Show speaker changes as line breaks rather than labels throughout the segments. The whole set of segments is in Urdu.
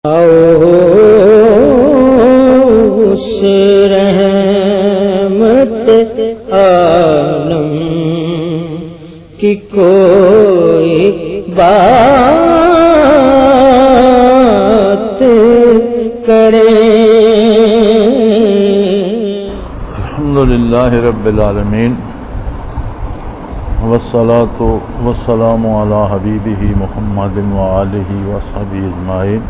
اس رحمت عالم کی کوئی بات کرے۔
الحمدللہ رب العالمین والصلاة والسلام علی حبیبہ محمد وآلہ وصحبہ اجمعین۔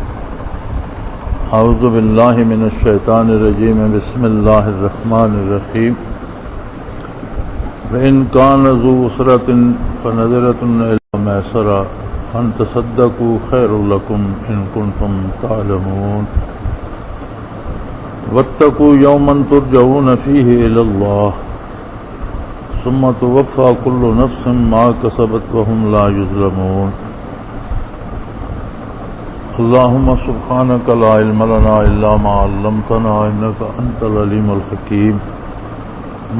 اعوذ باللہ من الشیطان الرجیم، بسم اللہ الرحمن الرحیم۔ وَإِنْ كَانَ ذُو عُسْرَةٍ فَنَظِرَةٌ إِلَىٰ مَيْسَرَةٍ وَأَنْ تَصَدَّقُوا خَيْرٌ لَكُمْ إِنْ كُنْتُمْ تَعْلَمُونَ۔ وَاتَّقُوا يَوْمًا تُرْجَعُونَ فِيهِ إِلَى اللَّهِ ثُمَّ تُوَفَّىٰ كُلُّ نَفْسٍ مَا كَسَبَتْ وَهُمْ لَا يُظْلَمُونَ۔ اللهم سبحانك لا علم لنا إلا ما علمتنا إنك أنت العليم الحكيم۔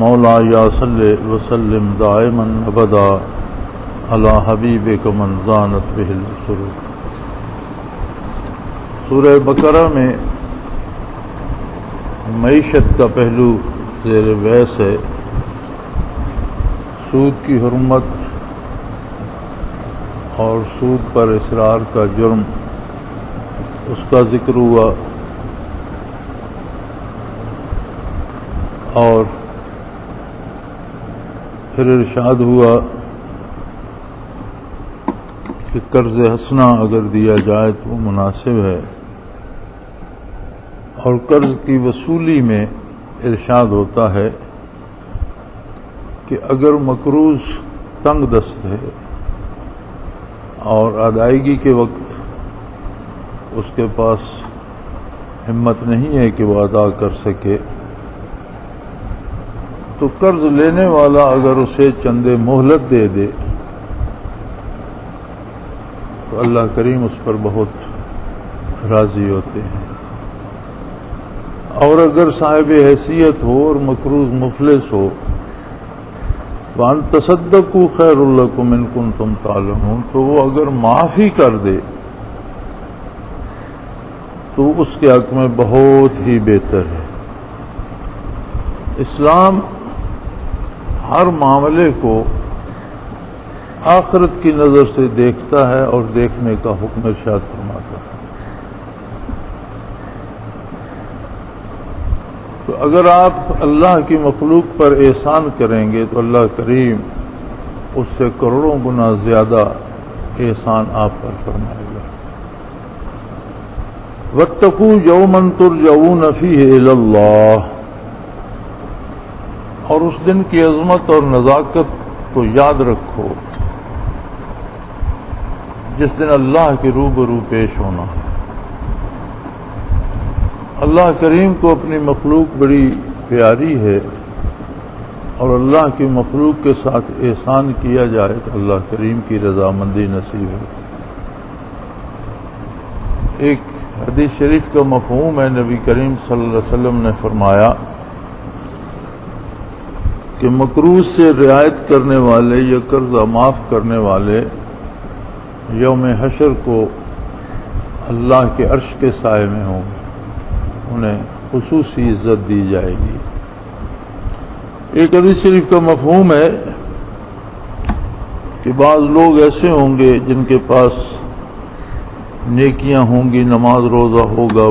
مولاي صل وسلم دائما أبدا على حبيبك من زانت به السرور۔ سورہ بقرہ میں معیشت کا پہلو زیر بحث ہے۔ سود کی حرمت اور سود پر اصرار کا جرم، اس کا ذکر ہوا، اور پھر ارشاد ہوا کہ قرض حسنہ اگر دیا جائے تو وہ مناسب ہے، اور قرض کی وصولی میں ارشاد ہوتا ہے کہ اگر مقروض تنگ دست ہے اور ادائیگی کے وقت اس کے پاس ہمت نہیں ہے کہ وہ ادا کر سکے، تو قرض لینے والا اگر اسے چندے مہلت دے دے تو اللہ کریم اس پر بہت راضی ہوتے ہیں۔ اور اگر صاحب حیثیت ہو اور مقروض مفلس ہو، وَأَن تَصَدَّقُوا خَيْرٌ لَكُمْ إِن كُنتُمْ تَعْلَمُونَ، تو وہ اگر معافی کر دے تو اس کے حق میں بہت ہی بہتر ہے۔ اسلام ہر معاملے کو آخرت کی نظر سے دیکھتا ہے اور دیکھنے کا حکم ارشاد فرماتا ہے۔ تو اگر آپ اللہ کی مخلوق پر احسان کریں گے تو اللہ کریم اس سے کروڑوں گنا زیادہ احسان آپ پر فرمائے گا۔ وَاتَّقُوا يَوْمًا تُرْجَعُونَ فِيهِ إِلَى اللَّهِ، اور اس دن کی عظمت اور نزاکت کو یاد رکھو جس دن اللہ کے روبرو پیش ہونا ہے۔ اللہ کریم کو اپنی مخلوق بڑی پیاری ہے، اور اللہ کی مخلوق کے ساتھ احسان کیا جائے تو اللہ کریم کی رضامندی نصیب ہے۔ ایک حدیث شریف کا مفہوم ہے، نبی کریم صلی اللہ علیہ وسلم نے فرمایا کہ مقروض سے رعایت کرنے والے یا قرضہ معاف کرنے والے یوم حشر کو اللہ کے عرش کے سائے میں ہوں گے، انہیں خصوصی عزت دی جائے گی۔ ایک حدیث شریف کا مفہوم ہے کہ بعض لوگ ایسے ہوں گے جن کے پاس نیکیاں ہوں گی، نماز روزہ ہوگا،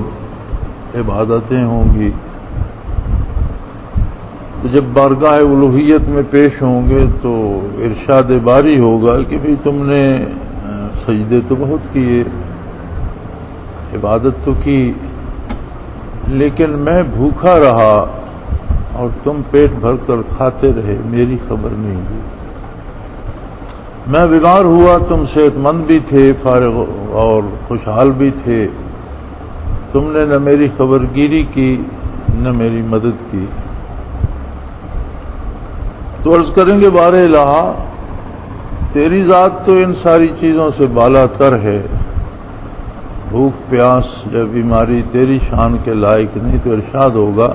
عبادتیں ہوں گی، تو جب بارگاہ الوہیت میں پیش ہوں گے تو ارشاد باری ہوگا کہ بھئی تم نے سجدے تو بہت کیے، عبادت تو کی، لیکن میں بھوکا رہا اور تم پیٹ بھر کر کھاتے رہے، میری خبر نہیں دی۔ میں بیمار ہوا، تم صحت مند بھی تھے، فارغ اور خوشحال بھی تھے، تم نے نہ میری خبر گیری کی نہ میری مدد کی۔ تو عرض کریں گے بار الہ، تیری ذات تو ان ساری چیزوں سے بالا تر ہے، بھوک پیاس یا بیماری تیری شان کے لائق نہیں۔ تو ارشاد ہوگا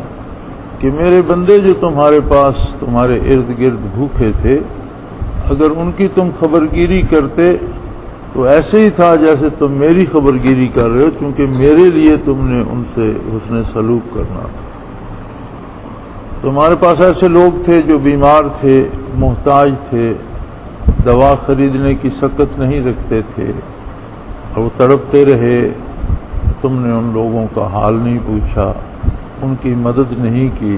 کہ میرے بندے جو تمہارے پاس تمہارے ارد گرد بھوکے تھے، اگر ان کی تم خبر گیری کرتے تو ایسے ہی تھا جیسے تم میری خبرگیری کر رہے ہو، کیونکہ میرے لیے تم نے ان سے حسن سلوک کرنا تھا۔ تمہارے پاس ایسے لوگ تھے جو بیمار تھے، محتاج تھے، دوا خریدنے کی سکت نہیں رکھتے تھے، اور وہ تڑپتے رہے، تم نے ان لوگوں کا حال نہیں پوچھا، ان کی مدد نہیں کی۔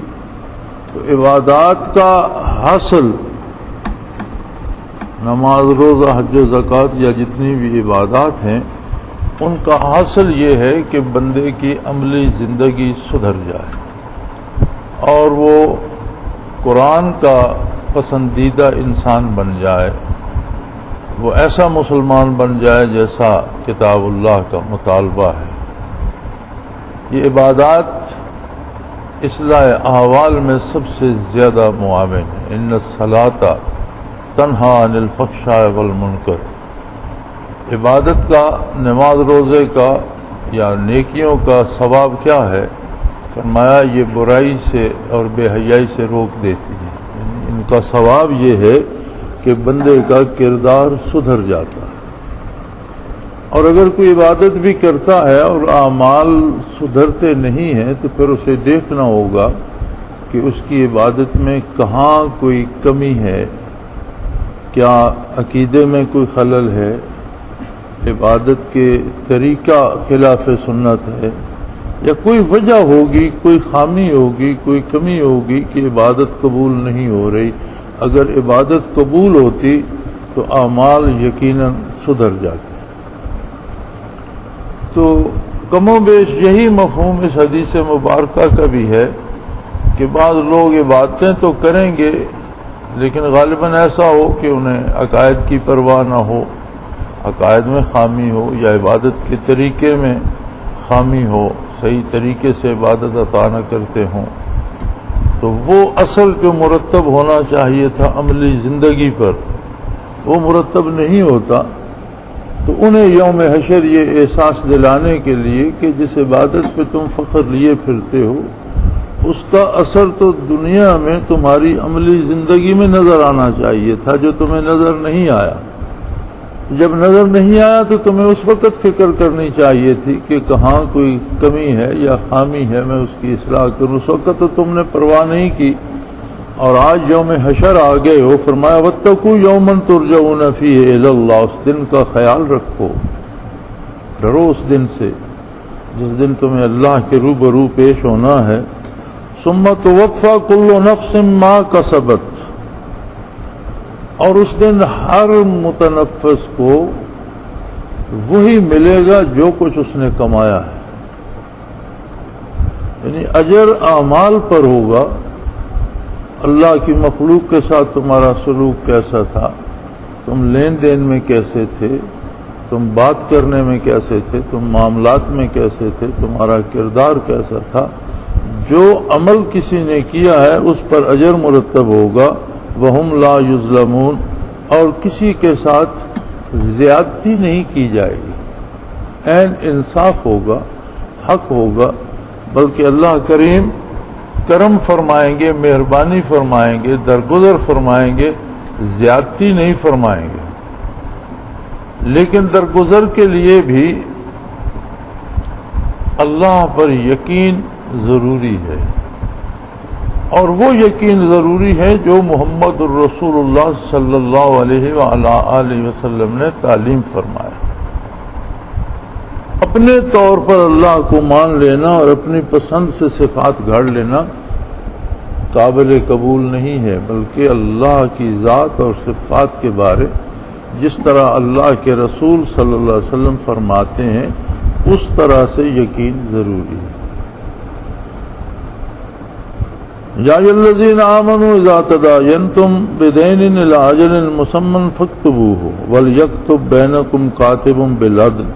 تو عبادات کا حاصل، نماز، روزہ، حج و زکوٰۃ یا جتنی بھی عبادات ہیں، ان کا حاصل یہ ہے کہ بندے کی عملی زندگی سدھر جائے اور وہ قرآن کا پسندیدہ انسان بن جائے، وہ ایسا مسلمان بن جائے جیسا کتاب اللہ کا مطالبہ ہے۔ یہ عبادات اصلاح احوال میں سب سے زیادہ معاون ہے۔ ان الصلاۃ تنہا عن الفحشاء والمنکر۔ عبادت کا، نماز روزے کا یا نیکیوں کا ثواب کیا ہے؟ فرمایا یہ برائی سے اور بے حیائی سے روک دیتی ہے۔ ان کا ثواب یہ ہے کہ بندے کا کردار سدھر جاتا ہے، اور اگر کوئی عبادت بھی کرتا ہے اور اعمال سدھرتے نہیں ہیں تو پھر اسے دیکھنا ہوگا کہ اس کی عبادت میں کہاں کوئی کمی ہے، کیا عقیدے میں کوئی خلل ہے، عبادت کے طریقہ خلاف سنت ہے، یا کوئی وجہ ہوگی، کوئی خامی ہوگی، کوئی کمی ہوگی کہ عبادت قبول نہیں ہو رہی۔ اگر عبادت قبول ہوتی تو اعمال یقیناً سدھر جاتے۔ تو کم و بیش یہی مفہوم اس حدیث مبارکہ کا بھی ہے کہ بعض لوگ عبادتیں تو کریں گے لیکن غالباً ایسا ہو کہ انہیں عقائد کی پرواہ نہ ہو، عقائد میں خامی ہو یا عبادت کے طریقے میں خامی ہو، صحیح طریقے سے عبادت عطا نہ کرتے ہوں، تو وہ اثر جو مرتب ہونا چاہیے تھا عملی زندگی پر وہ مرتب نہیں ہوتا۔ تو انہیں یوم حشر یہ احساس دلانے کے لیے کہ جس عبادت پہ تم فخر لیے پھرتے ہو اس کا اثر تو دنیا میں تمہاری عملی زندگی میں نظر آنا چاہیے تھا، جو تمہیں نظر نہیں آیا۔ جب نظر نہیں آیا تو تمہیں اس وقت فکر کرنی چاہیے تھی کہ کہاں کوئی کمی ہے یا خامی ہے، میں اس کی اصلاح کروں۔ اس وقت تو تم نے پرواہ نہیں کی، اور آج یوم حشر آ گئے ہو۔ فرمایا واتقوا یوما ترجعون فیہ الی اللہ، اس دن کا خیال رکھو، ڈرو اس دن سے جس دن تمہیں اللہ کے روبرو پیش ہونا ہے۔ ثم توفی کل نفس ما کسبت، اور اس دن ہر متنفس کو وہی ملے گا جو کچھ اس نے کمایا ہے، یعنی اجر اعمال پر ہوگا۔ اللہ کی مخلوق کے ساتھ تمہارا سلوک کیسا تھا، تم لین دین میں کیسے تھے، تم بات کرنے میں کیسے تھے، تم معاملات میں کیسے تھے، تمہارا کردار کیسا تھا، جو عمل کسی نے کیا ہے اس پر اجر مرتب ہوگا۔ وہم لا یظلمون، اور کسی کے ساتھ زیادتی نہیں کی جائے گی، عین انصاف ہوگا، حق ہوگا، بلکہ اللہ کریم کرم فرمائیں گے، مہربانی فرمائیں گے، درگزر فرمائیں گے، زیادتی نہیں فرمائیں گے۔ لیکن درگزر کے لیے بھی اللہ پر یقین ضروری ہے، اور وہ یقین ضروری ہے جو محمد الرسول اللہ صلی اللہ علیہ وآلہ وسلم نے تعلیم فرمایا۔ اپنے طور پر اللہ کو مان لینا اور اپنی پسند سے صفات گھڑ لینا قابل قبول نہیں ہے، بلکہ اللہ کی ذات اور صفات کے بارے جس طرح اللہ کے رسول صلی اللہ علیہ وسلم فرماتے ہیں اس طرح سے یقین ضروری ہے۔ یا ایھا الذین آمنوا اذا تداینتم بدین الی اجل مسمى فاکتبوہ ولیکتب بینکم کاتب بالعدل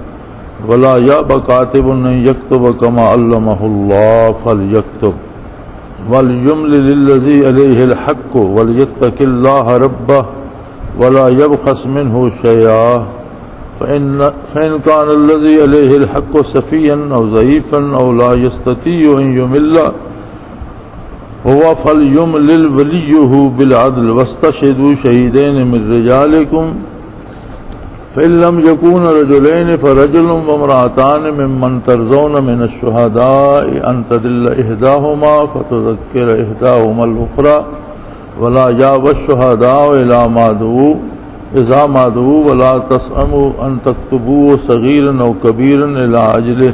ولا یأب کاتب ان یکتب کما علمہ اللہ فلیکتب ولیملل الذی علیہ الحق ولیتق اللہ ربہ ولا یبخس منہ شیئا فإن كان الذي عليه الحق سفيا أو ضعيفا أو لا يستطيع أن يمل هو فليملل وليه بالعدل واستشهدوا شهيدين من رجالكم فإن لم يكون رجلين فرجل وامرأتان ممن ترضون من الشهداء أن تضل إحداهما فتذكر إحداهما الأخرى ولا يأبى الشهداء إذا ما دعوا ولا تسأموا أن تكتبوا صغيرا أو كبيرا إلى أجله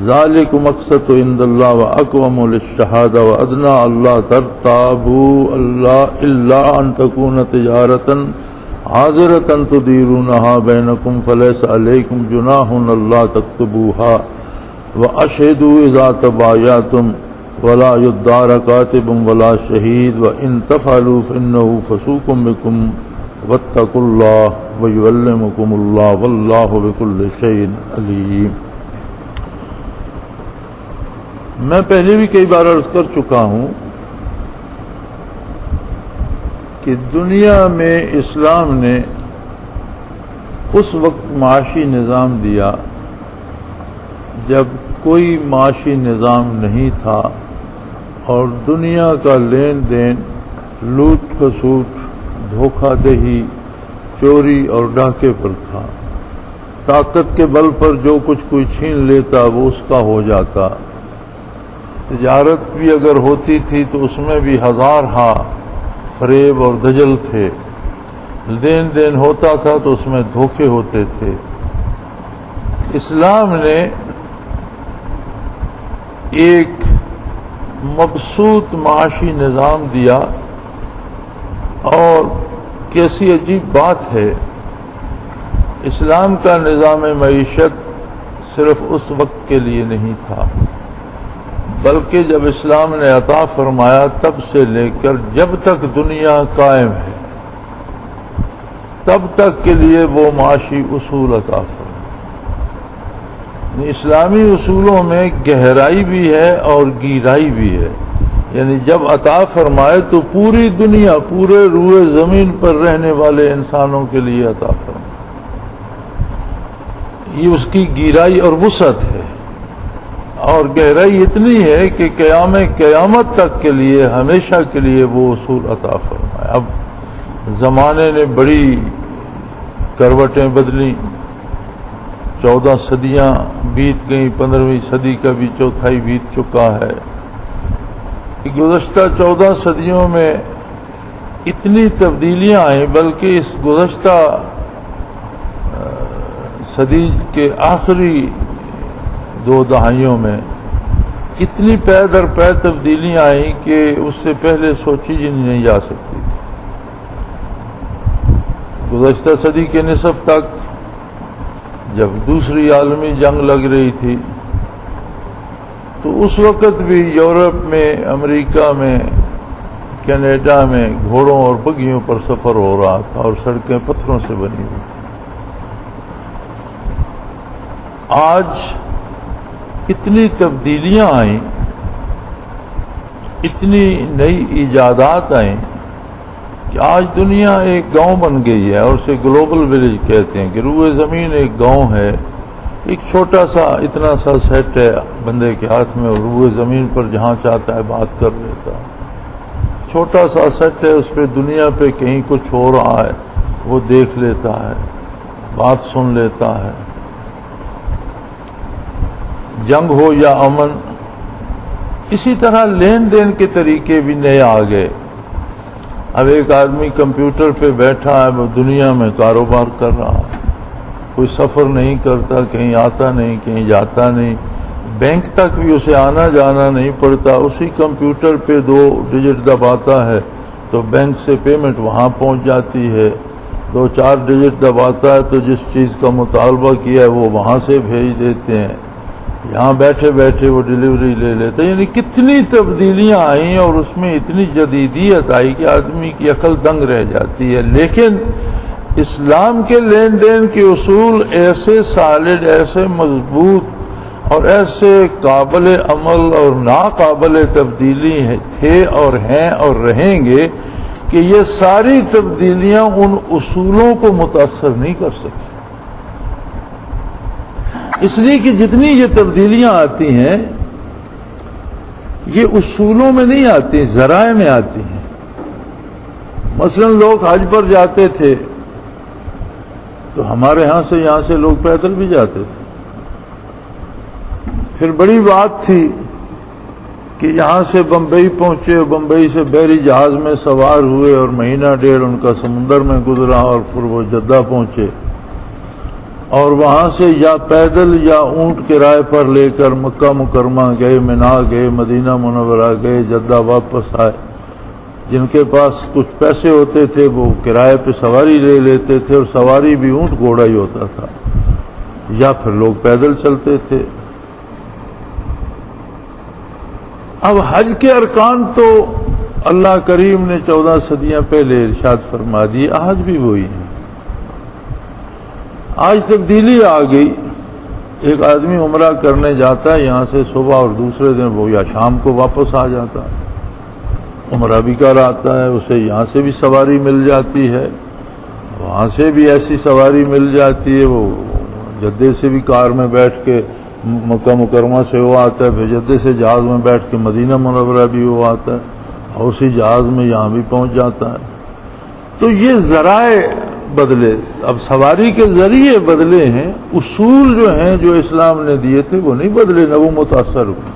ذلك مقسط عند الله وأقوم للشهادة وأدنى ألا ترتابوا إلا أن تكون تجارة حاضرة تديرونها بينكم فليس عليكم جناح ألا تكتبوها وأشهدوا إذا تبايعتم ولا يدار كاتب ولا شهيد وإن تفعلوا فإنه فسوق بكم واتقوا الله ويعلمكم الله والله بكل شيء عليم. میں پہلے بھی کئی بار عرض کر چکا ہوں کہ دنیا میں اسلام نے اس وقت معاشی نظام دیا جب کوئی معاشی نظام نہیں تھا اور دنیا کا لین دین لوٹ کھسوٹ دھوکہ دہی چوری اور ڈاکے پر تھا. طاقت کے بل پر جو کچھ کوئی چھین لیتا وہ اس کا ہو جاتا. تجارت بھی اگر ہوتی تھی تو اس میں بھی ہزارہا فریب اور دجل تھے. لین دین ہوتا تھا تو اس میں دھوکے ہوتے تھے. اسلام نے ایک مبسوط معاشی نظام دیا اور کیسی عجیب بات ہے. اسلام کا نظام معیشت صرف اس وقت کے لیے نہیں تھا بلکہ جب اسلام نے عطا فرمایا تب سے لے کر جب تک دنیا قائم ہے تب تک کے لیے وہ معاشی اصول عطا فرمایا. اسلامی اصولوں میں گہرائی بھی ہے اور گیرائی بھی ہے. یعنی جب عطا فرمائے تو پوری دنیا پورے روئے زمین پر رہنے والے انسانوں کے لیے عطا فرمائے. یہ اس کی گیرائی اور وسعت ہے. اور گہرائی اتنی ہے کہ قیامت تک کے لیے ہمیشہ کے لیے وہ اصول عطا فرمائے. اب زمانے نے بڑی کروٹیں بدلی. 14 صدیاں بیت گئیں. 15ویں صدی کا بھی چوتھائی بیت چکا ہے. گزشتہ 14 صدیوں میں اتنی تبدیلیاں آئیں بلکہ اس گزشتہ صدی کے آخری 2 دہائیوں میں اتنی پے در پے تبدیلیاں آئیں کہ اس سے پہلے سوچی ہی نہیں جا سکتی. گزشتہ صدی کے نصف تک جب دوسری عالمی جنگ لگ رہی تھی تو اس وقت بھی یورپ میں امریکہ میں کینیڈا میں گھوڑوں اور بگھیوں پر سفر ہو رہا تھا اور سڑکیں پتھروں سے بنی ہوئی. آج اتنی تبدیلیاں آئیں اتنی نئی ایجادات آئیں کہ آج دنیا ایک گاؤں بن گئی ہے اور اسے گلوبل ولیج کہتے ہیں کہ روئے زمین ایک گاؤں ہے. ایک چھوٹا سا اتنا سا سیٹ ہے بندے کے ہاتھ میں اور روئے زمین پر جہاں چاہتا ہے بات کر لیتا. چھوٹا سا سیٹ ہے اس پہ دنیا پہ کہیں کچھ ہو رہا ہے وہ دیکھ لیتا ہے بات سن لیتا ہے. جنگ ہو یا امن. اسی طرح لین دین کے طریقے بھی نئے آ گئے. اب ایک آدمی کمپیوٹر پہ بیٹھا ہے وہ دنیا میں کاروبار کر رہا ہے. کوئی سفر نہیں کرتا کہیں آتا نہیں کہیں جاتا نہیں. بینک تک بھی اسے آنا جانا نہیں پڑتا. اسی کمپیوٹر پہ 2 ڈیجٹ دباتا ہے تو بینک سے پیمنٹ وہاں پہنچ جاتی ہے. 2-4 ڈیجٹ دباتا ہے تو جس چیز کا مطالبہ کیا ہے وہ وہاں سے بھیج دیتے ہیں. یہاں بیٹھے بیٹھے وہ ڈیلیوری لے لیتے. یعنی کتنی تبدیلیاں آئیں اور اس میں اتنی جدیدیت آئی کہ آدمی کی عقل دنگ رہ جاتی ہے. لیکن اسلام کے لین دین کے اصول ایسے سالڈ ایسے مضبوط اور ایسے قابل عمل اور ناقابل تبدیلی تھے اور ہیں اور رہیں گے کہ یہ ساری تبدیلیاں ان اصولوں کو متاثر نہیں کر سکتی. اس لیے کہ جتنی یہ تبدیلیاں آتی ہیں یہ اصولوں میں نہیں آتی ذرائع میں آتی ہیں. مثلا لوگ حج پر جاتے تھے تو ہمارے ہاں سے یہاں سے لوگ پیدل بھی جاتے تھے. پھر بڑی بات تھی کہ یہاں سے بمبئی پہنچے، بمبئی سے بحری جہاز میں سوار ہوئے اور مہینہ ڈیڑھ ان کا سمندر میں گزرا، اور پھر وہ جدہ پہنچے، اور وہاں سے یا پیدل یا اونٹ کرائے پر لے کر مکہ مکرمہ گئے، منا گئے، مدینہ منورہ گئے، جدہ واپس آئے. جن کے پاس کچھ پیسے ہوتے تھے وہ کرائے پہ سواری لے لیتے تھے، اور سواری بھی اونٹ گھوڑا ہی ہوتا تھا، یا پھر لوگ پیدل چلتے تھے. اب حج کے ارکان تو اللہ کریم نے 14 صدیاں پہلے ارشاد فرما دی، آج بھی وہی ہیں. آج تبدیلی آ گئی. ایک آدمی عمرہ کرنے جاتا ہے یہاں سے صبح، اور دوسرے دن وہ یا شام کو واپس آ جاتا ہے. عمرہ بھی کر آتا ہے، اسے یہاں سے بھی سواری مل جاتی ہے، وہاں سے بھی ایسی سواری مل جاتی ہے. وہ جدے سے بھی کار میں بیٹھ کے مکہ مکرمہ سے وہ آتا ہے، پھر جدے سے جہاز میں بیٹھ کے مدینہ منورہ بھی وہ آتا ہے، اور اسی جہاز میں یہاں بھی پہنچ جاتا ہے. تو یہ ذرائع بدلے، اب سواری کے ذریعے بدلے ہیں، اصول جو ہیں جو اسلام نے دیے تھے وہ نہیں بدلے، نہ وہ متاثر ہوئے.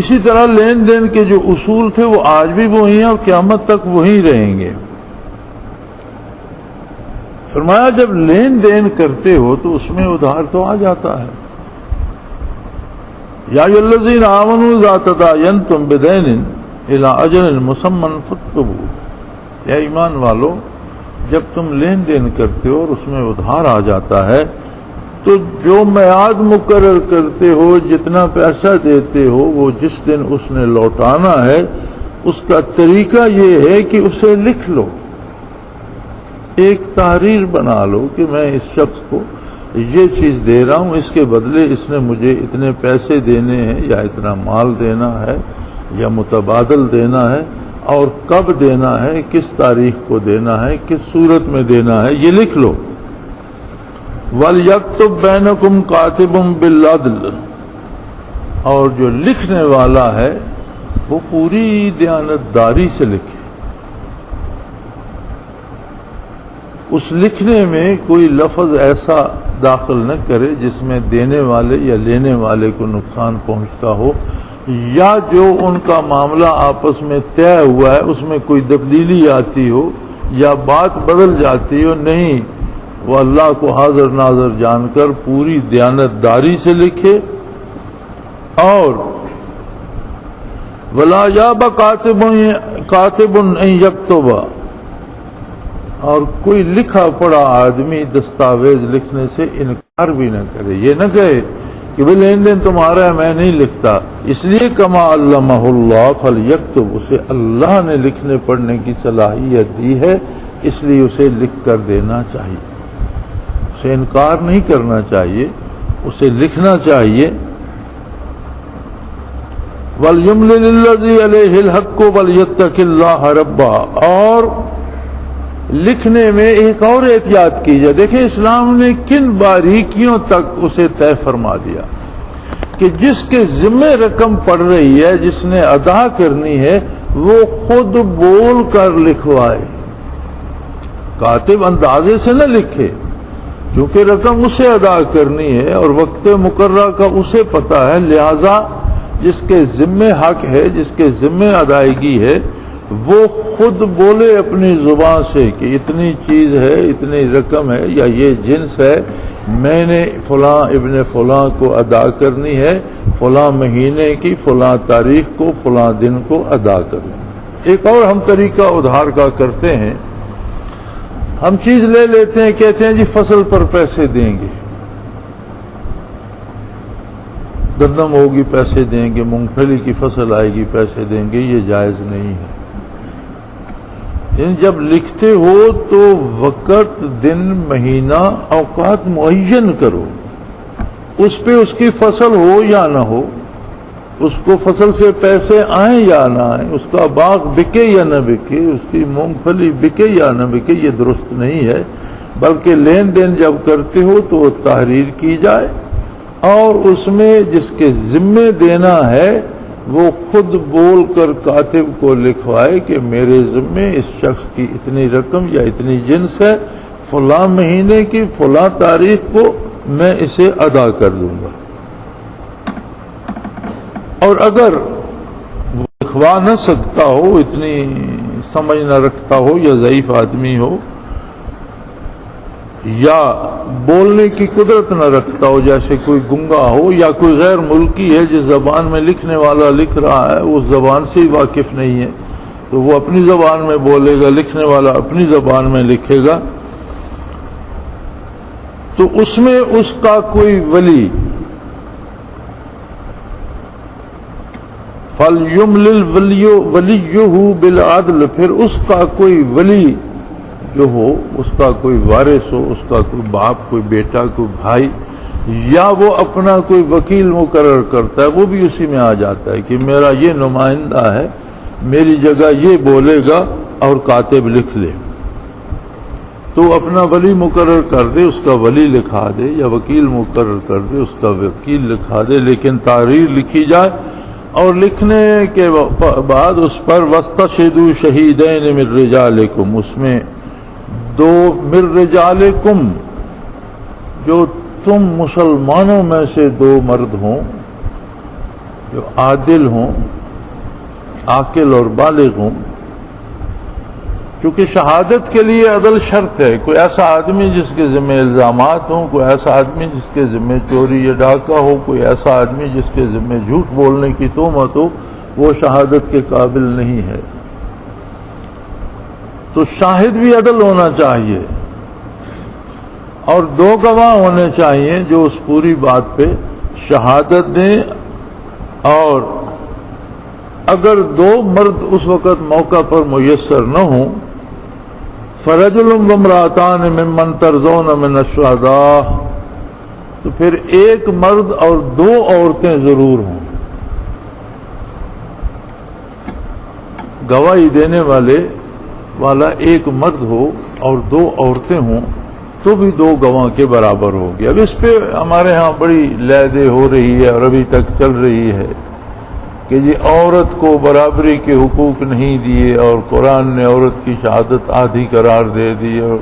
اسی طرح لین دین کے جو اصول تھے وہ آج بھی وہی ہیں اور قیامت تک وہی رہیں گے. فرمایا جب لین دین کرتے ہو تو اس میں ادھار تو آ جاتا ہے. یا ایھا الذین آمنوا اذا تداینتم بدین الی اجل مسمى فاکتبوہ، یا ایمان والو جب تم لین دین کرتے ہو اور اس میں ادھار آ جاتا ہے تو جو میعاد مقرر کرتے ہو، جتنا پیسہ دیتے ہو، وہ جس دن اس نے لوٹانا ہے، اس کا طریقہ یہ ہے کہ اسے لکھ لو، ایک تحریر بنا لو کہ میں اس شخص کو یہ چیز دے رہا ہوں، اس کے بدلے اس نے مجھے اتنے پیسے دینے ہیں، یا اتنا مال دینا ہے، یا متبادل دینا ہے، اور کب دینا ہے، کس تاریخ کو دینا ہے، کس صورت میں دینا ہے، یہ لکھ لو. وَلْيَكْتُبْ بَيْنَكُمْ كَاتِبٌ بِالْعَدْلِ، اور جو لکھنے والا ہے وہ پوری دیانتداری سے لکھے. اس لکھنے میں کوئی لفظ ایسا داخل نہ کرے جس میں دینے والے یا لینے والے کو نقصان پہنچتا ہو، یا جو ان کا معاملہ آپس میں طے ہوا ہے اس میں کوئی تبدیلی آتی ہو یا بات بدل جاتی ہو. نہیں، وہ اللہ کو حاضر ناظر جان کر پوری دیانتداری سے لکھے. اور وَلَا يَأْبَ كَاتِبٌ أَن يَكْتُبَ، اور کوئی لکھا پڑا آدمی دستاویز لکھنے سے انکار بھی نہ کرے. یہ نہ کہے کہ بھئی لین دین تمہارا ہے میں نہیں لکھتا، اس لیے کما علمہ اللہ فلیکتب، اسے اللہ نے لکھنے پڑھنے کی صلاحیت دی ہے، اس لیے اسے لکھ کر دینا چاہیے، اسے انکار نہیں کرنا چاہیے، اسے لکھنا چاہیے. وَلْيُمْلِلِ الَّذِي عَلَيْهِ الْحَقُّ وَلْيَتَّقِ اللَّهَ رَبَّهُ، اور لکھنے میں ایک اور احتیاط کی جائے. دیکھیں اسلام نے کن باریکیوں تک اسے طے فرما دیا کہ جس کے ذمہ رقم پڑ رہی ہے، جس نے ادا کرنی ہے، وہ خود بول کر لکھوائے. کاتب اندازے سے نہ لکھے، کیونکہ رقم اسے ادا کرنی ہے اور وقت مقررہ کا اسے پتہ ہے. لہذا جس کے ذمہ حق ہے، جس کے ذمہ ادائیگی ہے، وہ خود بولے اپنی زبان سے کہ اتنی چیز ہے، اتنی رقم ہے، یا یہ جنس ہے، میں نے فلاں ابن فلاں کو ادا کرنی ہے، فلاں مہینے کی فلاں تاریخ کو فلاں دن کو ادا کرنی. ایک اور ہم طریقہ ادھار کا کرتے ہیں، ہم چیز لے لیتے ہیں، کہتے ہیں جی فصل پر پیسے دیں گے، گندم ہوگی پیسے دیں گے، مونگ پھلی کی فصل آئے گی پیسے دیں گے. یہ جائز نہیں ہے. جب لکھتے ہو تو وقت، دن، مہینہ، اوقات معین کرو. اس پہ اس کی فصل ہو یا نہ ہو، اس کو فصل سے پیسے آئیں یا نہ آئیں، اس کا باغ بکے یا نہ بکے، اس کی مونگ پھلی بکے یا نہ بکے، یہ درست نہیں ہے. بلکہ لین دین جب کرتے ہو تو تحریر کی جائے، اور اس میں جس کے ذمے دینا ہے وہ خود بول کر کاتب کو لکھوائے کہ میرے ذمے اس شخص کی اتنی رقم یا اتنی جنس ہے، فلاں مہینے کی فلاں تاریخ کو میں اسے ادا کر دوں گا۔ اور اگر وہ لکھوا نہ سکتا ہو، اتنی سمجھ نہ رکھتا ہو یا ضعیف آدمی ہو یا بولنے کی قدرت نہ رکھتا ہو، جیسے کوئی گنگا ہو یا کوئی غیر ملکی ہے جس زبان میں لکھنے والا لکھ رہا ہے اس زبان سے ہی واقف نہیں ہے، تو وہ اپنی زبان میں بولے گا، لکھنے والا اپنی زبان میں لکھے گا، تو اس میں اس کا کوئی ولی فَلْيُمْلِلْ وَلِيُّهُ بِالْعَدْلِ، پھر اس کا کوئی ولی جو ہو، اس کا کوئی وارث ہو، اس کا کوئی باپ، کوئی بیٹا، کوئی بھائی، یا وہ اپنا کوئی وکیل مقرر کرتا ہے، وہ بھی اسی میں آ جاتا ہے کہ میرا یہ نمائندہ ہے، میری جگہ یہ بولے گا اور کاتب لکھ لے، تو اپنا ولی مقرر کر دے، اس کا ولی لکھا دے، یا وکیل مقرر کر دے، اس کا وکیل لکھا دے، لیکن تحریر لکھی جائے، اور لکھنے کے بعد اس پر وَاسْتَشْهِدُوا شَهِيدَيْنِ مِن رِجَالِكُمْ، اس میں دو مِن رِجَالِكُمْ، جو تم مسلمانوں میں سے دو مرد ہوں جو عادل ہوں، عاقل اور بالغ ہوں، کیونکہ شہادت کے لیے عدل شرط ہے۔ کوئی ایسا آدمی جس کے ذمہ الزامات ہوں، کوئی ایسا آدمی جس کے ذمہ چوری یا ڈاکہ ہو، کوئی ایسا آدمی جس کے ذمہ جھوٹ بولنے کی تہمت ہو، وہ شہادت کے قابل نہیں ہے۔ تو شاہد بھی عدل ہونا چاہیے اور دو گواہ ہونے چاہیے جو اس پوری بات پہ شہادت دیں، اور اگر دو مرد اس وقت موقع پر میسر نہ ہوں، فَرَجُلٌ وَامْرَأَتَانِ مِمَّنْ تَرْضَوْنَ مِنَ الشُّهَدَاءِ، تو پھر ایک مرد اور دو عورتیں ضرور ہوں۔ گواہی دینے والا ایک مرد ہو اور دو عورتیں ہوں تو بھی دو گواہ کے برابر ہوگی۔ اب اس پہ ہمارے ہاں بڑی لیدے ہو رہی ہے اور ابھی تک چل رہی ہے کہ یہ عورت کو برابری کے حقوق نہیں دیے، اور قرآن نے عورت کی شہادت آدھی قرار دے دی، اور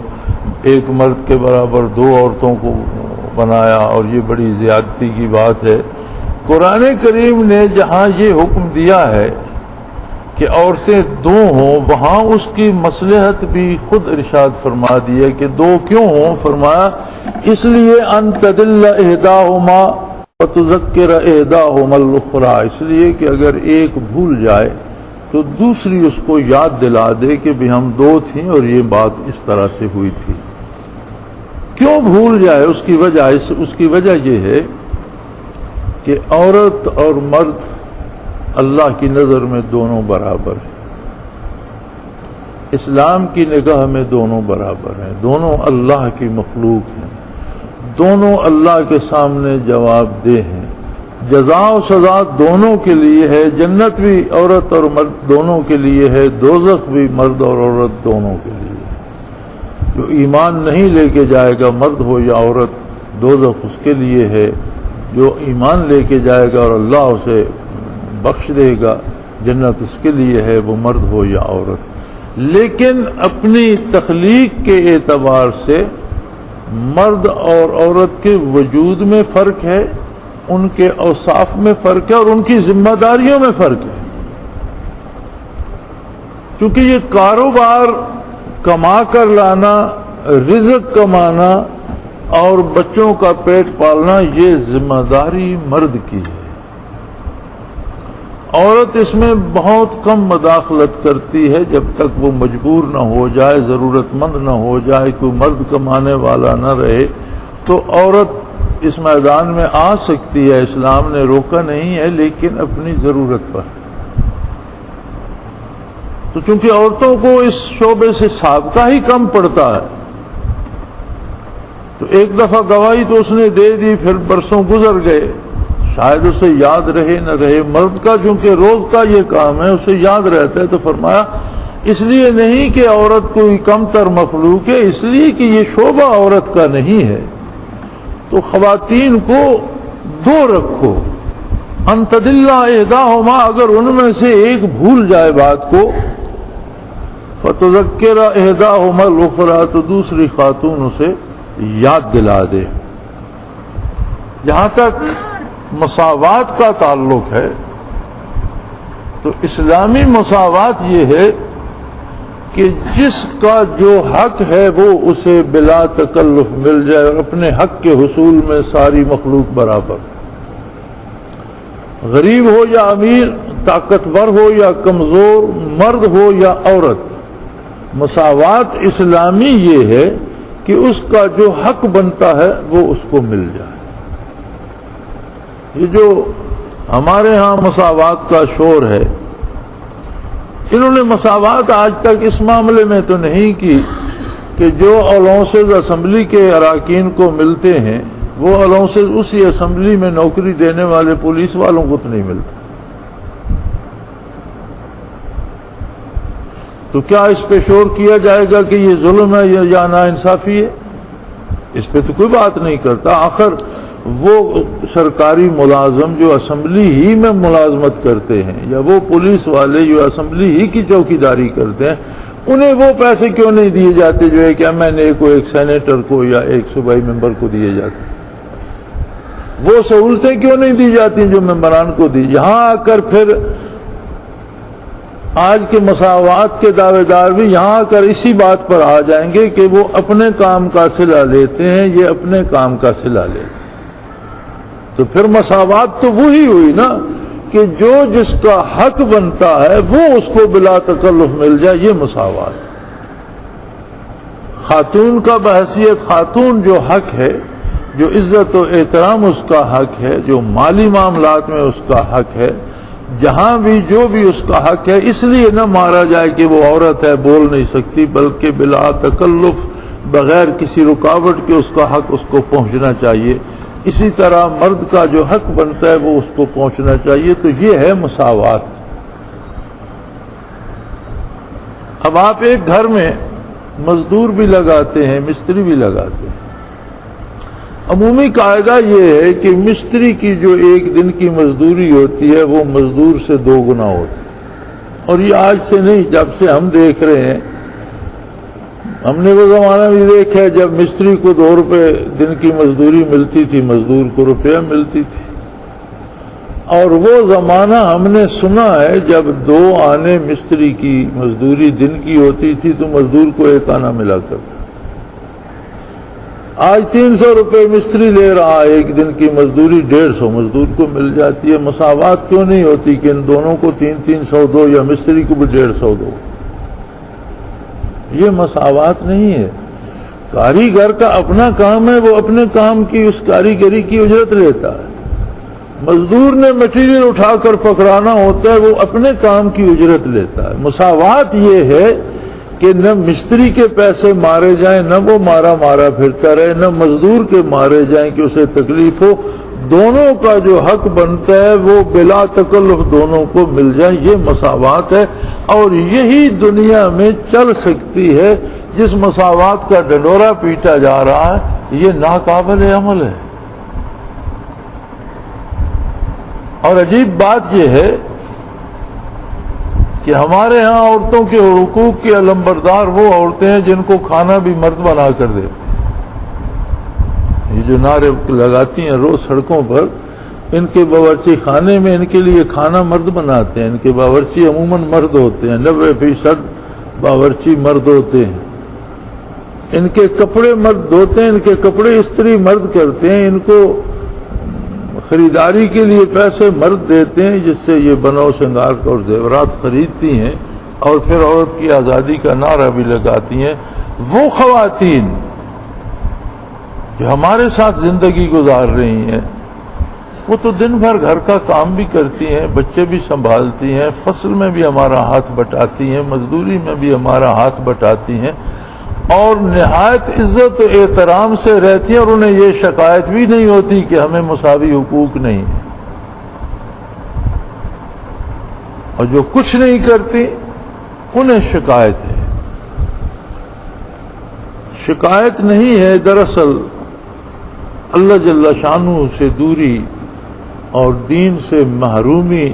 ایک مرد کے برابر دو عورتوں کو بنایا، اور یہ بڑی زیادتی کی بات ہے۔ قرآن کریم نے جہاں یہ حکم دیا ہے کہ عورتیں دو ہوں، وہاں اس کی مصلحت بھی خود ارشاد فرما دی ہے کہ دو کیوں ہوں؟ فرمایا اس لیے ان تدل احداہما وتذکر احداہما الاخری، اس لیے کہ اگر ایک بھول جائے تو دوسری اس کو یاد دلا دے کہ بھی ہم دو تھیں اور یہ بات اس طرح سے ہوئی تھی۔ کیوں بھول جائے؟ اس کی وجہ یہ ہے کہ عورت اور مرد اللہ کی نظر میں دونوں برابر ہیں، اسلام کی نگاہ میں دونوں برابر ہیں، دونوں اللہ کی مخلوق ہیں، دونوں اللہ کے سامنے جواب دہ ہیں، جزا و سزا دونوں کے لیے ہے، جنت بھی عورت اور مرد دونوں کے لیے ہے، دوزخ بھی مرد اور عورت دونوں کے لیے ہے۔ جو ایمان نہیں لے کے جائے گا مرد ہو یا عورت، دوزخ اس کے لیے ہے، جو ایمان لے کے جائے گا اور اللہ اسے بخش دے گا جنت اس کے لیے ہے، وہ مرد ہو یا عورت۔ لیکن اپنی تخلیق کے اعتبار سے مرد اور عورت کے وجود میں فرق ہے، ان کے اوصاف میں فرق ہے، اور ان کی ذمہ داریوں میں فرق ہے، کیونکہ یہ کاروبار کما کر لانا، رزق کمانا اور بچوں کا پیٹ پالنا یہ ذمہ داری مرد کی ہے۔ عورت اس میں بہت کم مداخلت کرتی ہے جب تک وہ مجبور نہ ہو جائے، ضرورت مند نہ ہو جائے، کوئی مرد کمانے والا نہ رہے تو عورت اس میدان میں آ سکتی ہے، اسلام نے روکا نہیں ہے، لیکن اپنی ضرورت پر۔ تو چونکہ عورتوں کو اس شعبے سے سابقہ ہی کم پڑتا ہے، تو ایک دفعہ گواہی تو اس نے دے دی، پھر برسوں گزر گئے، شاید اسے یاد رہے نہ رہے۔ مرد کا چونکہ روز کا یہ کام ہے، اسے یاد رہتا ہے، تو فرمایا اس لیے نہیں کہ عورت کوئی کم تر مخلوق ہے، اس لیے کہ یہ شعبہ عورت کا نہیں ہے، تو خواتین کو دو رکھو، ان تدل احداہما، اگر ان میں سے ایک بھول جائے بات کو، فتذکر احداہما الاخری، تو دوسری خاتون اسے یاد دلا دے۔ جہاں تک مساوات کا تعلق ہے تو اسلامی مساوات یہ ہے کہ جس کا جو حق ہے وہ اسے بلا تکلف مل جائے، اور اپنے حق کے حصول میں ساری مخلوق برابر، غریب ہو یا امیر، طاقتور ہو یا کمزور، مرد ہو یا عورت۔ مساوات اسلامی یہ ہے کہ اس کا جو حق بنتا ہے وہ اس کو مل جائے۔ یہ جو ہمارے ہاں مساوات کا شور ہے، انہوں نے مساوات آج تک اس معاملے میں تو نہیں کی کہ جو الاؤنسز اسمبلی کے اراکین کو ملتے ہیں وہ الاؤنسز اسی اسمبلی میں نوکری دینے والے پولیس والوں کو تو نہیں ملتے۔ تو کیا اس پہ شور کیا جائے گا کہ یہ ظلم ہے یا ناانصافی ہے؟ اس پہ تو کوئی بات نہیں کرتا۔ آخر وہ سرکاری ملازم جو اسمبلی ہی میں ملازمت کرتے ہیں، یا وہ پولیس والے جو اسمبلی ہی کی چوکیداری کرتے ہیں، انہیں وہ پیسے کیوں نہیں دیے جاتے جو ایک ایم این اے کو، ایک سینیٹر کو یا ایک صوبائی ممبر کو دیے جاتے؟ وہ سہولتیں کیوں نہیں دی جاتی جو ممبران کو دی؟ یہاں آ کر پھر آج کے مساوات کے دعوے دار بھی یہاں آ کر اسی بات پر آ جائیں گے کہ وہ اپنے کام کا صلہ لیتے ہیں، یہ اپنے کام کا صلہ لیتے ہیں۔ تو پھر مساوات تو وہی ہوئی نا کہ جو جس کا حق بنتا ہے وہ اس کو بلا تکلف مل جائے، یہ مساوات۔ خاتون کا بحیثیت خاتون جو حق ہے، جو عزت و احترام اس کا حق ہے، جو مالی معاملات میں اس کا حق ہے، جہاں بھی جو بھی اس کا حق ہے، اس لیے نہ مارا جائے کہ وہ عورت ہے بول نہیں سکتی، بلکہ بلا تکلف بغیر کسی رکاوٹ کے اس کا حق اس کو پہنچنا چاہیے۔ اسی طرح مرد کا جو حق بنتا ہے وہ اس کو پہنچنا چاہیے۔ تو یہ ہے مساوات۔ اب آپ ایک گھر میں مزدور بھی لگاتے ہیں، مستری بھی لگاتے ہیں۔ عمومی قاعدہ یہ ہے کہ مستری کی جو ایک دن کی مزدوری ہوتی ہے وہ مزدور سے 2 گنا ہوتی ہے، اور یہ آج سے نہیں، جب سے ہم دیکھ رہے ہیں۔ ہم نے وہ زمانہ بھی دیکھا ہے جب مستری کو 2 روپے دن کی مزدوری ملتی تھی، مزدور کو روپیہ ملتی تھی، اور وہ زمانہ ہم نے سنا ہے جب 2 آنے مستری کی مزدوری دن کی ہوتی تھی تو مزدور کو 1 آنا ملا کرتا۔ آج 300 روپے مستری لے رہا ہے، ایک دن کی مزدوری 150 مزدور کو مل جاتی ہے۔ مساوات کیوں نہیں ہوتی کہ ان دونوں کو 300 دو یا مستری کو بھی 150 دو؟ یہ مساوات نہیں ہے۔ کاریگر کا اپنا کام ہے، وہ اپنے کام کی، اس کاریگری کی اجرت لیتا ہے۔ مزدور نے مٹیریل اٹھا کر پکڑانا ہوتا ہے، وہ اپنے کام کی اجرت لیتا ہے۔ مساوات یہ ہے کہ نہ مستری کے پیسے مارے جائیں، نہ وہ مارا پھرتا رہے، نہ مزدور کے مارے جائیں کہ اسے تکلیف ہو۔ دونوں کا جو حق بنتا ہے وہ بلا تکلف دونوں کو مل جائے، یہ مساوات ہے۔ اور یہی دنیا میں چل سکتی ہے۔ جس مساوات کا ڈنڈورا پیٹا جا رہا ہے یہ ناقابل عمل ہے۔ اور عجیب بات یہ ہے کہ ہمارے ہاں عورتوں کے حقوق کے علمبردار وہ عورتیں ہیں جن کو کھانا بھی مرد بنا کر دیتے۔ یہ جو نعرے لگاتی ہیں روز سڑکوں پر، ان کے باورچی خانے میں ان کے لیے کھانا مرد بناتے ہیں۔ ان کے باورچی عموماً مرد ہوتے ہیں، 90% باورچی مرد ہوتے ہیں۔ ان کے کپڑے مرد دھوتے ہیں، ان کے کپڑے استری مرد کرتے ہیں، ان کو خریداری کے لیے پیسے مرد دیتے ہیں، جس سے یہ بنو سنگار اور زیورات خریدتی ہیں، اور پھر عورت کی آزادی کا نعرہ بھی لگاتی ہیں۔ وہ خواتین جو ہمارے ساتھ زندگی گزار رہی ہیں، وہ تو دن بھر گھر کا کام بھی کرتی ہیں، بچے بھی سنبھالتی ہیں، فصل میں بھی ہمارا ہاتھ بٹاتی ہیں، مزدوری میں بھی ہمارا ہاتھ بٹاتی ہیں، اور نہایت عزت و احترام سے رہتی ہیں، اور انہیں یہ شکایت بھی نہیں ہوتی کہ ہمیں مساوی حقوق نہیں ہے۔ اور جو کچھ نہیں کرتی انہیں شکایت ہے۔ شکایت نہیں ہے، دراصل اللہ جل شانہ سے دوری اور دین سے محرومی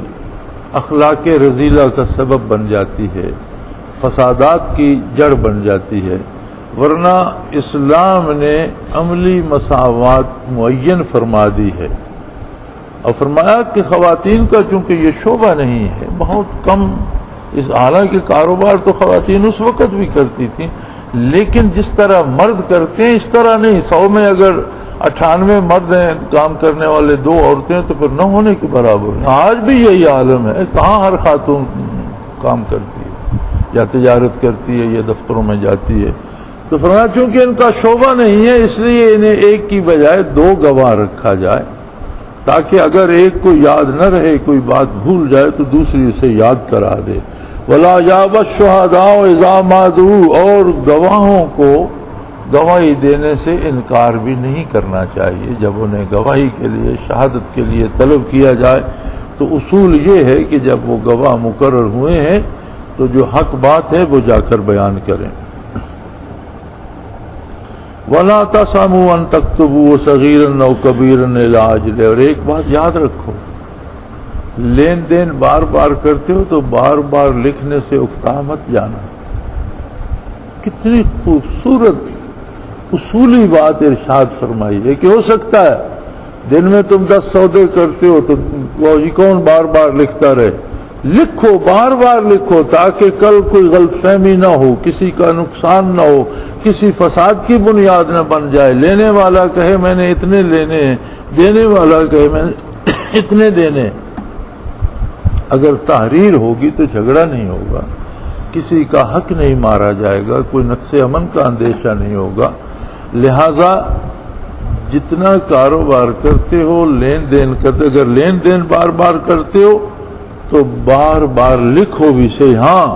اخلاق رذیلہ کا سبب بن جاتی ہے، فسادات کی جڑ بن جاتی ہے۔ ورنہ اسلام نے عملی مساوات معین فرما دی ہے، اور فرمایا کہ خواتین کا چونکہ یہ شعبہ نہیں ہے، بہت کم، حالانکہ کاروبار تو خواتین اس وقت بھی کرتی تھیں، لیکن جس طرح مرد کرتے ہیں اس طرح نہیں۔ 100 میں اگر 98 مرد ہیں کام کرنے والے، 2 عورتیں، تو پھر نہ ہونے کے برابر ہے۔ آج بھی یہی عالم ہے، کہاں ہر خاتون کام کرتی ہے، یا تجارت کرتی ہے، یا دفتروں میں جاتی ہے۔ تو فرمایا چونکہ ان کا شعبہ نہیں ہے، اس لیے انہیں ایک کی بجائے 2 گواہ رکھا جائے، تاکہ اگر ایک کو یاد نہ رہے، کوئی بات بھول جائے تو دوسری اسے یاد کرا دے۔ وَلَا يَأْبَ الشُّهَدَاءُ إِذَا مَا دُعُوا، اور گواہوں کو گواہی دینے سے انکار بھی نہیں کرنا چاہیے۔ جب انہیں گواہی کے لیے، شہادت کے لیے طلب کیا جائے تو اصول یہ ہے کہ جب وہ گواہ مقرر ہوئے ہیں تو جو حق بات ہے وہ جا کر بیان کریں۔ وَلَا تَسْأَمُوا أَن تَكْتُبُوا صَغِيرًا أَوْ كَبِيرًا إِلَىٰ أَجَلِهِ، اور ایک بات یاد رکھو، لین دین بار بار کرتے ہو تو بار بار لکھنے سے اکتا مت جانا۔ کتنی خوبصورت اصولی بات ارشاد فرمائی ہے کہ ہو سکتا ہے دن میں تم 10 سودے کرتے ہو تو کون بار بار لکھتا رہے؟ لکھو، بار بار لکھو، تاکہ کل کوئی غلط فہمی نہ ہو، کسی کا نقصان نہ ہو، کسی فساد کی بنیاد نہ بن جائے۔ لینے والا کہے میں نے اتنے لینے ہیں، دینے والا کہے میں نے اتنے دینے۔ اگر تحریر ہوگی تو جھگڑا نہیں ہوگا، کسی کا حق نہیں مارا جائے گا، کوئی نقص امن کا اندیشہ نہیں ہوگا۔ لہذا جتنا کاروبار کرتے ہو، لین دین کرتے، اگر لین دین بار بار کرتے ہو تو بار بار لکھو بھی صحیح، ہاں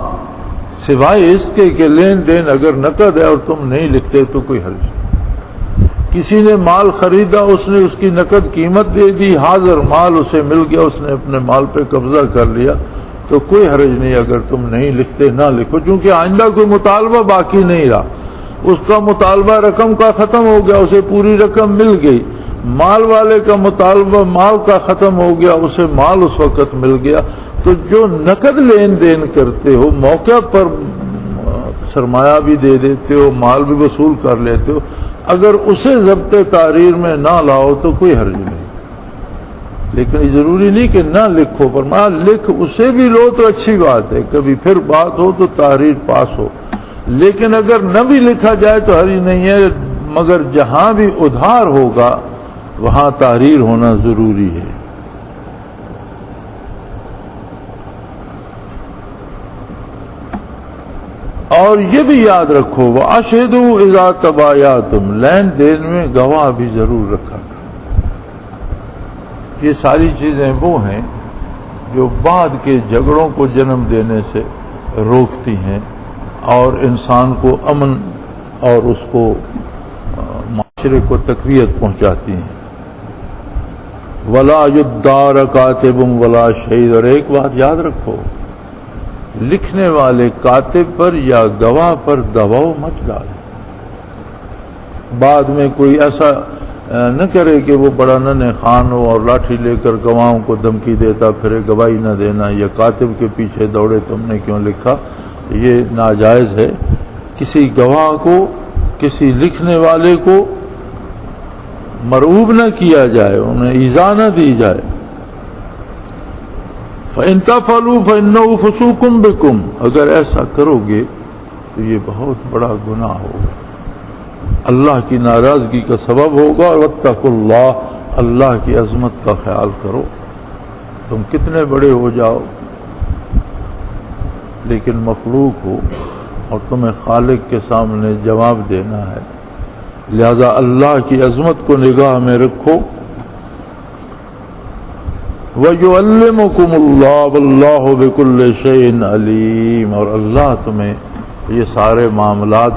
سوائے اس کے کہ لین دین اگر نقد ہے اور تم نہیں لکھتے تو کوئی حرج نہیں۔ کسی نے مال خریدا، اس نے اس کی نقد قیمت دے دی، حاضر مال اسے مل گیا، اس نے اپنے مال پہ قبضہ کر لیا، تو کوئی حرج نہیں اگر تم نہیں لکھتے، نہ لکھو، چونکہ آئندہ کوئی مطالبہ باقی نہیں رہا، اس کا مطالبہ رقم کا ختم ہو گیا، اسے پوری رقم مل گئی۔ مال والے کا مطالبہ مال کا ختم ہو گیا، اسے مال اس وقت مل گیا۔ تو جو نقد لین دین کرتے ہو، موقع پر سرمایہ بھی دے دیتے ہو، مال بھی وصول کر لیتے ہو، اگر اسے ضبط تحریر میں نہ لاؤ تو کوئی حرج نہیں۔ لیکن یہ ضروری نہیں کہ نہ لکھو، فرمایا لکھ اسے بھی لو تو اچھی بات ہے، کبھی پھر بات ہو تو تحریر پاس ہو، لیکن اگر نہ بھی لکھا جائے تو حرج نہیں ہے، مگر جہاں بھی ادھار ہوگا وہاں تحریر ہونا ضروری ہے۔ اور یہ بھی یاد رکھو وَأَشْهِدُوا إِذَا تَبَايَعْتُمْ، لین دین میں گواہ بھی ضرور رکھا کرو۔ یہ ساری چیزیں وہ ہیں جو بعد کے جھگڑوں کو جنم دینے سے روکتی ہیں اور انسان کو امن اور اس کو معاشرے کو تقویت پہنچاتی ہیں۔ وَلَا يُدَّارَ كَاتِبٌ وَلَا شَهِيدٌ، اور ایک بات یاد رکھو، لکھنے والے کاتب پر یا گواہ پر دباؤ مت ڈالو۔ بعد میں کوئی ایسا نہ کرے کہ وہ بڑا ننھے خان ہو اور لاٹھی لے کر گواہوں کو دھمکی دیتا پھرے، گواہی نہ دینا، یا کاتب کے پیچھے دوڑے تم نے کیوں لکھا، یہ ناجائز ہے۔ کسی گواہ کو، کسی لکھنے والے کو مرعوب نہ کیا جائے، انہیں ایذا نہ دی جائے۔ فَإِن تَفْعَلُوا فَإِنَّهُ فُسُوقٌ بِكُمْ، اگر ایسا کرو گے تو یہ بہت بڑا گناہ ہوگا، اللہ کی ناراضگی کا سبب ہوگا۔ اور وَاتَّقُوا اللَّهَ، اللہ کی عظمت کا خیال کرو۔ تم کتنے بڑے ہو جاؤ لیکن مخلوق ہو اور تمہیں خالق کے سامنے جواب دینا ہے، لہذا اللہ کی عظمت کو نگاہ میں رکھو۔ وَيُعَلِّمُكُمُ اللَّهُ وَاللَّهُ بِكُلِّ شَيْءٍ عَلِيمٌ، اور اللہ تمہیں یہ سارے معاملات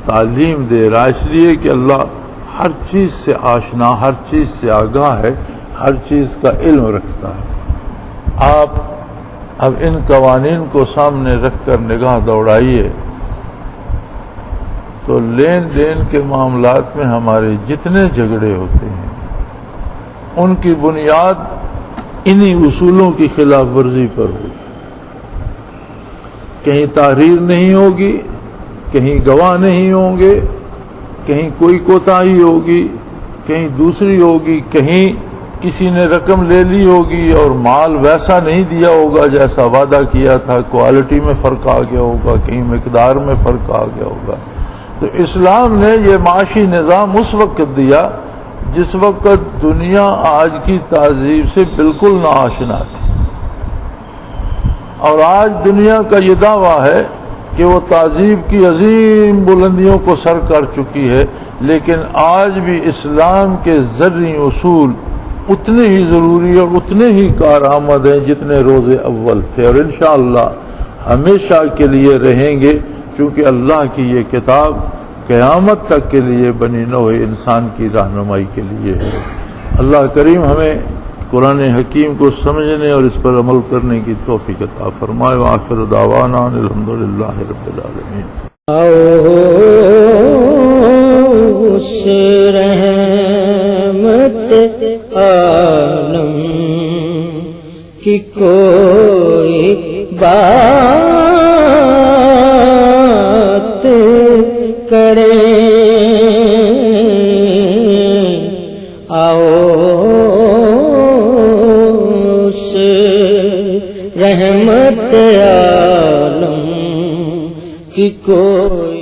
تعلیم دے رہا، اس لیے کہ اللہ ہر چیز سے آشنا، ہر چیز سے آگاہ ہے، ہر چیز کا علم رکھتا ہے۔ آپ اب ان قوانین کو سامنے رکھ کر نگاہ دوڑائیے تو لین دین کے معاملات میں ہمارے جتنے جھگڑے ہوتے ہیں ان کی بنیاد انہی اصولوں کی خلاف ورزی پر ہوگی. کہیں تحریر نہیں ہوگی، کہیں گواہ نہیں ہوں گے، کہیں کوئی کوتاہی ہوگی، کہیں دوسری ہوگی، کہیں کسی نے رقم لے لی ہوگی اور مال ویسا نہیں دیا ہوگا جیسا وعدہ کیا تھا، کوالٹی میں فرق آ گیا ہوگا، کہیں مقدار میں فرق آ گیا ہوگا. تو اسلام نے یہ معاشی نظام اس وقت دیا جس وقت دنیا آج کی تہذیب سے بالکل ناآشنا تھی، اور آج دنیا کا یہ دعویٰ ہے کہ وہ تہذیب کی عظیم بلندیوں کو سر کر چکی ہے، لیکن آج بھی اسلام کے زرعی اصول اتنے ہی ضروری اور اتنے ہی کارآمد ہیں جتنے روز اول تھے، اور انشاءاللہ ہمیشہ کے لیے رہیں گے، کیونکہ اللہ کی یہ کتاب قیامت تک کے لیے بنی نوع انسان کی رہنمائی کے لیے ہے. اللہ کریم ہمیں قرآن حکیم کو سمجھنے اور اس پر عمل کرنے کی توفیق عطا فرمائے. وآخر دعوانا الحمدللہ رب العالمین.
اس رحمت عالم کی کوئی بات کرے، آؤ اس رحمت عالم کی کوئی